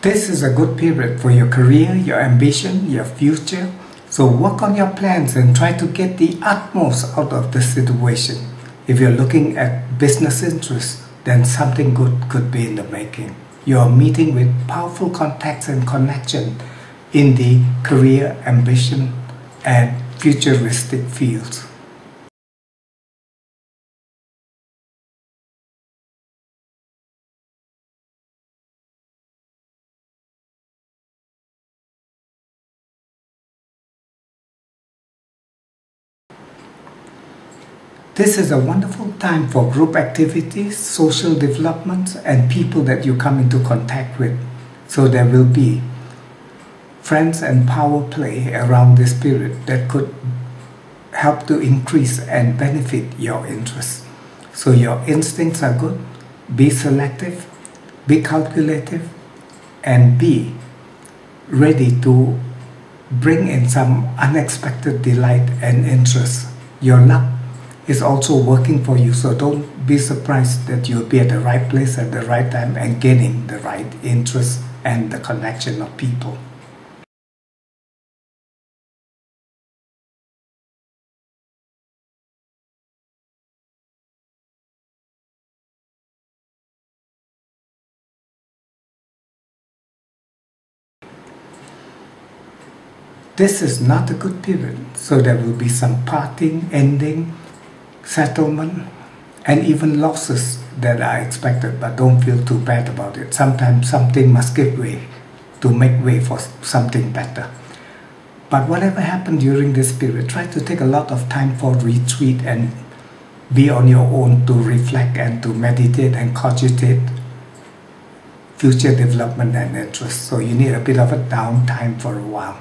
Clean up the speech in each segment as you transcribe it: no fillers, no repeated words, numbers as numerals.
This is a good period for your career, your ambition, your future. So work on your plans and try to get the utmost out of the situation. If you're looking at business interests, then something good could be in the making. You are meeting with powerful contacts and connection in the career, ambition, and futuristic fields. This is a wonderful time for group activities, social developments, and people that you come into contact with. So there will be friends and power play around this period that could help to increase and benefit your interests. So your instincts are good, be selective, be calculative, and be ready to bring in some unexpected delight and interest. Your luck is also working for you, so don't be surprised that you'll be at the right place at the right time and gaining the right interest and the connection of people. This is not a good period, so there will be some parting, ending, settlement, and even losses that are expected, but don't feel too bad about it. Sometimes something must give way to make way for something better. But whatever happened during this period, try to take a lot of time for retreat and be on your own to reflect and to meditate and cogitate future development and interest. So you need a bit of a downtime for a while.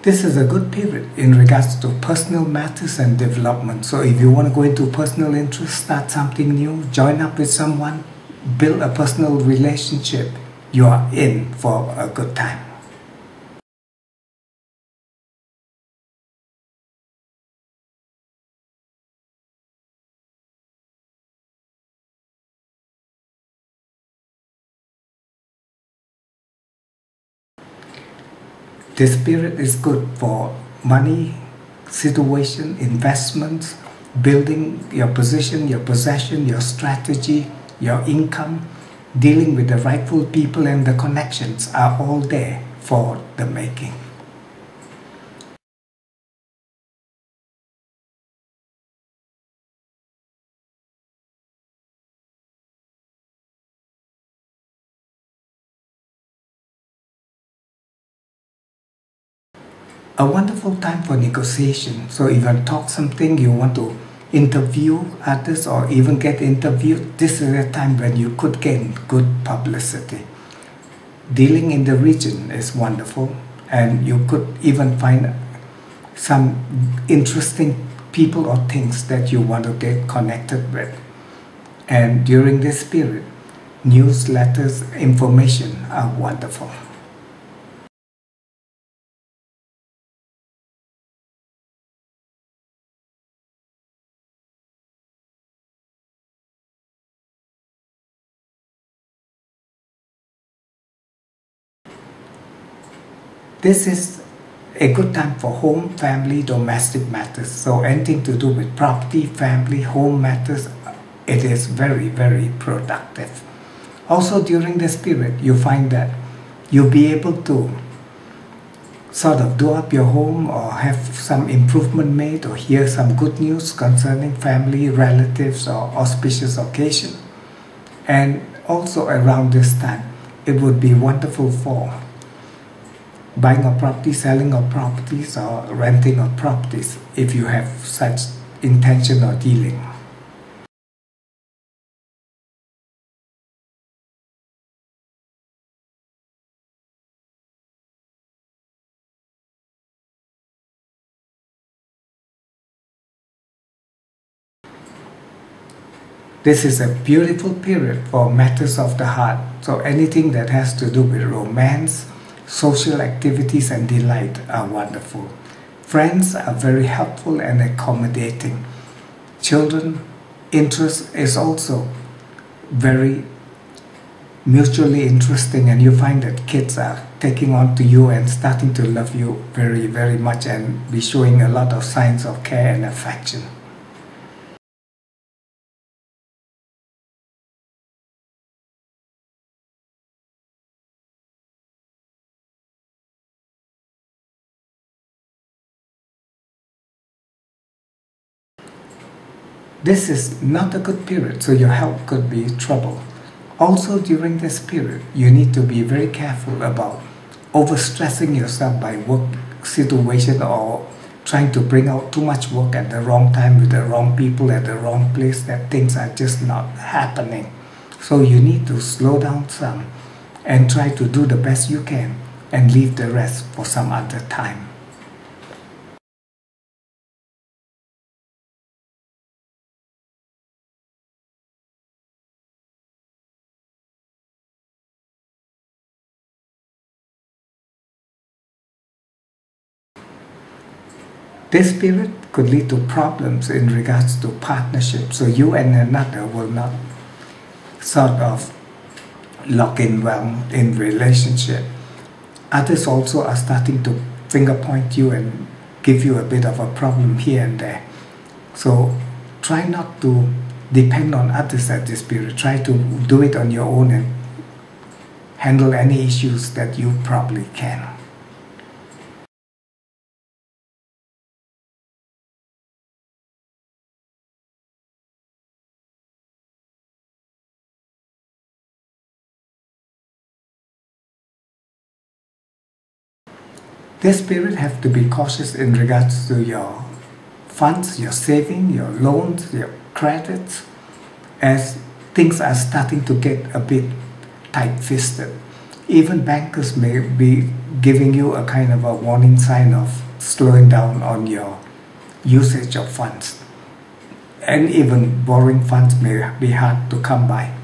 This is a good period in regards to personal matters and development. So if you want to go into personal interest, start something new, join up with someone, build a personal relationship, you are in for a good time. This period is good for money, situation, investments, building your position, your possession, your strategy, your income, dealing with the rightful people and the connections are all there for the making. A wonderful time for negotiation. So if you talk something, you want to interview others or even get interviewed, this is a time when you could gain good publicity. Dealing in the region is wonderful, and you could even find some interesting people or things that you want to get connected with. And during this period, newsletters, information are wonderful. This is a good time for home, family, domestic matters. So anything to do with property, family, home matters, it is very, very productive. Also during this period, you find that you'll be able to sort of do up your home or have some improvement made or hear some good news concerning family, relatives, or auspicious occasion. And also around this time, it would be wonderful for buying a property, selling of properties, or renting of properties if you have such intention or dealing. This is a beautiful period for matters of the heart. So anything that has to do with romance, social activities and delight are wonderful. Friends are very helpful and accommodating. Children, interest is also very mutually interesting, and you find that kids are taking on to you and starting to love you very, very much and be showing a lot of signs of care and affection. This is not a good period, so your health could be trouble. Also during this period, you need to be very careful about overstressing yourself by work situation or trying to bring out too much work at the wrong time with the wrong people at the wrong place, that things are just not happening. So you need to slow down some and try to do the best you can and leave the rest for some other time. This period could lead to problems in regards to partnerships, so you and another will not sort of lock in well in relationship. Others also are starting to finger point you and give you a bit of a problem here and there. So try not to depend on others at this period. Try to do it on your own and handle any issues that you probably can. This period have to be cautious in regards to your funds, your saving, your loans, your credits, as things are starting to get a bit tight-fisted. Even bankers may be giving you a kind of a warning sign of slowing down on your usage of funds. And even borrowing funds may be hard to come by.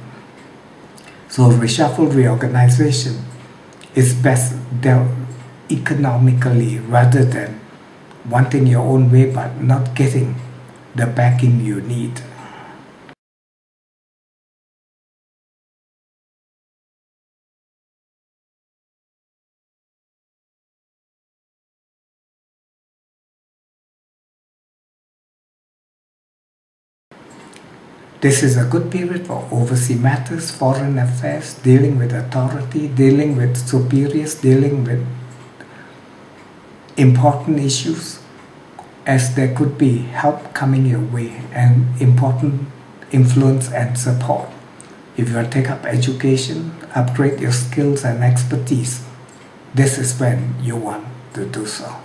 So reshuffle, reorganization is best dealt economically rather than wanting your own way but not getting the backing you need. This is a good period for overseas matters, foreign affairs, dealing with authority, dealing with superiors, dealing with important issues, as there could be help coming your way and important influence and support. If you want to take up education, upgrade your skills and expertise, this is when you want to do so.